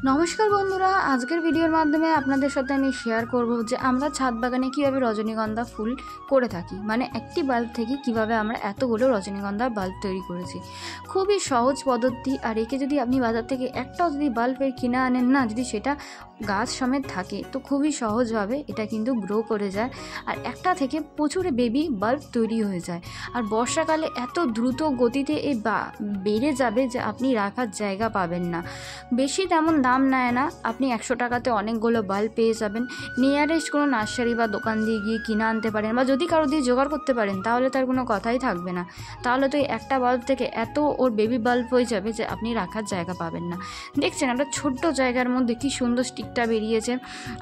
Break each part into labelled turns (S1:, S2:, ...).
S1: নমস্কার বন্ধুরা, আজকের ভিডিওর মাধ্যমে আপনাদের সাথে আমি শেয়ার করব যে আমরা ছাদ বাগানে কীভাবে রজনীগন্ধা ফুল করে থাকি, মানে একটি বাল্ব থেকে কিভাবে আমরা এতগুলো রজনীগন্ধার বাল্ব তৈরি করেছি। খুবই সহজ পদ্ধতি, আর একে যদি আপনি বাজার থেকে একটাও যদি বাল্বের কিনে আনেন না, যদি সেটা গাছ সমেত থাকে তো খুবই সহজভাবে এটা কিন্তু গ্রো করে যায়, আর একটা থেকে প্রচুর বেবি বাল্ব তৈরি হয়ে যায়। আর বর্ষাকালে এত দ্রুত গতিতে এই বেড়ে যাবে যে আপনি রাখার জায়গা পাবেন না। বেশি তেমন দাম নেয় না, আপনি 100 টাকাতে অনেকগুলো বাল্ব পেয়ে যাবেন। নিয়ারেস্ট কোনো নার্সারি বা দোকান দিয়ে গিয়ে কিনে আনতে পারেন, বা যদি কারো দিয়ে জোগাড় করতে পারেন তাহলে তার কোনো কথাই থাকবে না। তাহলে তো একটা বাল্ব থেকে এত ওর বেবি বাল্ব হয়ে যাবে যে আপনি রাখার জায়গা পাবেন না। দেখছেন একটা ছোট্ট জায়গার মধ্যে কি সুন্দর স্টিকটা বেরিয়েছে,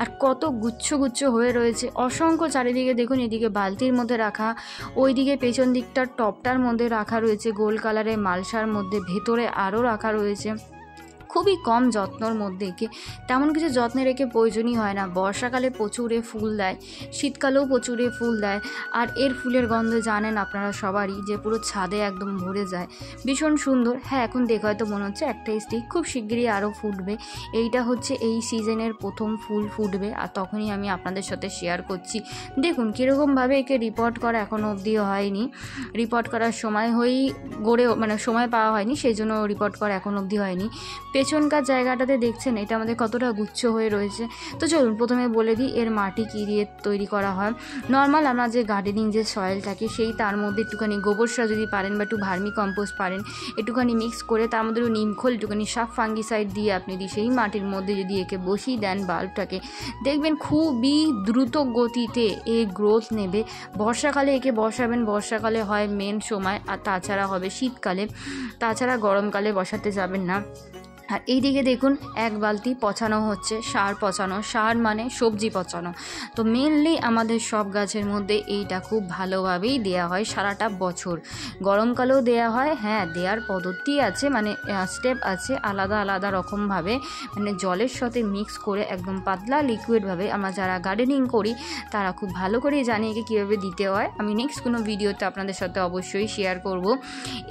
S1: আর কত গুচ্ছ গুচ্ছ হয়ে রয়েছে অসংখ্য। চারিদিকে দেখুন, এদিকে বালতির মধ্যে রাখা, ওইদিকে পেছন দিকটার টপটার মধ্যে রাখা রয়েছে গোল কালারের মালসার মধ্যে, ভেতরে আরও রাখা রয়েছে। খুবই কম যত্নর মধ্যে একে তেমন কিছু যত্নে রেখে প্রয়োজনই হয় না। বর্ষাকালে প্রচুরে ফুল দেয়, শীতকালেও প্রচুরে ফুল দেয়, আর এর ফুলের গন্ধ জানেন আপনারা সবারই যে পুরো ছাদে একদম ভরে যায়, ভীষণ সুন্দর। হ্যাঁ, এখন দেখে হয়তো মনে হচ্ছে একটাই স্টিক, খুব শিগগিরই আরও ফুটবে। এইটা হচ্ছে এই সিজনের প্রথম ফুল ফুটবে, আর তখনই আমি আপনাদের সাথে শেয়ার করছি। দেখুন কীরকমভাবে একে রিপোর্ট করা এখনও অবধিও হয়নি, রিপোর্ট করার সময় সময় পাওয়া হয়নি, সেই জন্য রিপোর্ট করা এখন অবধি হয়নি। পেছনকার জায়গাটাতে দেখছেন এটা আমাদের কতটা গুচ্ছ হয়ে রয়েছে। তো চলুন প্রথমে বলে দিই এর মাটি কী দিয়ে তৈরি করা হয়। নর্মাল আমরা যে গার্ডেনিং যে সয়েল থাকে সেই তার মধ্যে একটুখানি গোবর সার যদি পারেন, বা একটু ভার্মি কম্পোস্ট পারেন, একটুখানি মিক্স করে তার মধ্যে নিমখোল, একটুখানি সাফ ফাঙ্গিসাইড দিয়ে আপনি সেই মাটির মধ্যে যদি একে বসিয়ে দেন বাল্বটাকে, দেখবেন খুবই দ্রুত গতিতে এ গ্রোথ নেবে। বর্ষাকালে একে বসাবেন, বর্ষাকালে হয় মেন সময়, আর তাছাড়া হবে শীতকালে, তাছাড়া গরমকালে বসাতে যাবেন না। আর এইদিকে দেখুন এক বালতি পচানো হচ্ছে, সার পচানো, সার মানে সবজি পচানো। তো মেনলি আমাদের সব গাছের মধ্যে এইটা খুব ভালোভাবেই দেয়া হয় সারাটা বছর, গরমকালেও দেয়া হয়। হ্যাঁ, দেওয়ার পদ্ধতি আছে, মানে স্টেপ আছে আলাদা আলাদা রকমভাবে, মানে জলের সাথে মিক্স করে একদম পাতলা লিকুইডভাবে। আমরা যারা গার্ডেনিং করি তারা খুব ভালো করেই জানি একে কীভাবে দিতে হয়। আমি নেক্সট কোনো ভিডিওতে আপনাদের সাথে অবশ্যই শেয়ার করব।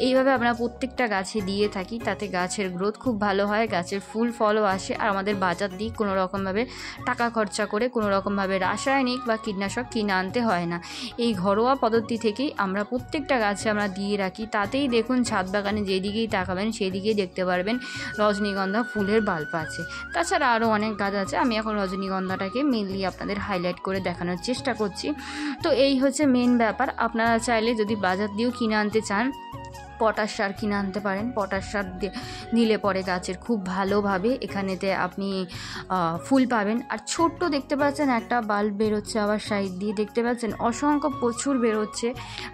S1: এইভাবে আমরা প্রত্যেকটা গাছে দিয়ে থাকি, তাতে গাছের গ্রোথ খুব ভালো হয়, গাছের ফুল ফলও আসে, আর আমাদের বাজার দিয়ে কোনো রকমভাবে টাকা খরচা করে কোনো রকমভাবে রাসায়নিক বা কীটনাশক কিনে আনতে হয় না। এই ঘরোয়া পদ্ধতি থেকেই আমরা প্রত্যেকটা গাছে আমরা দিয়ে রাখি। তাতেই দেখুন ছাদ বাগানে যেদিকেই তাকাবেন সেদিকেই দেখতে পারবেন রজনীগন্ধা ফুলের বাল্ব আছে। তাছাড়া আরও অনেক গাছ আছে, আমি এখন রজনীগন্ধাটাকে মেনলি আপনাদের হাইলাইট করে দেখানোর চেষ্টা করছি। তো এই হচ্ছে মেন ব্যাপার। আপনারা চাইলে যদি বাজার দিয়েও কিনে আনতে চান, পটাশ সার কিনে আনতে পারেন। পটাশ সার দিলে পরে গাছের খুব ভালোভাবে এখানেতে আপনি ফুল পাবেন। আর ছোট্ট দেখতে পাচ্ছেন একটা বাল্ব বেরোচ্ছে, আবার সাইড দিয়ে দেখতে পাচ্ছেন অসংখ্য প্রচুর বেরোচ্ছে।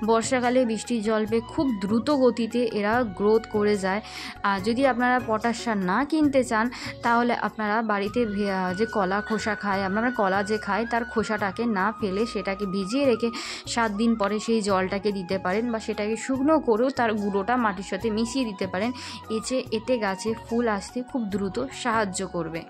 S1: বর্ষাকালে বৃষ্টির জল পেয়ে খুব দ্রুত গতিতে এরা গ্রোথ করে যায়। আর যদি আপনারা পটাশ সার না কিনতে চান, তাহলে আপনারা বাড়িতে যে কলা খোসা খায়, আমরা কলা যে খাই তার খোসাটাকে না ফেলে সেটাকে ভিজিয়ে রেখে 7 দিন পরে সেই জলটাকে দিতে পারেন, বা সেটাকে শুকনো করেও তার গুঁড়োটা মাটির সাথে মিশিয়ে দিতে পারেন। এতে গাছে ফুল আসতে খুব দ্রুত সাহায্য করবে।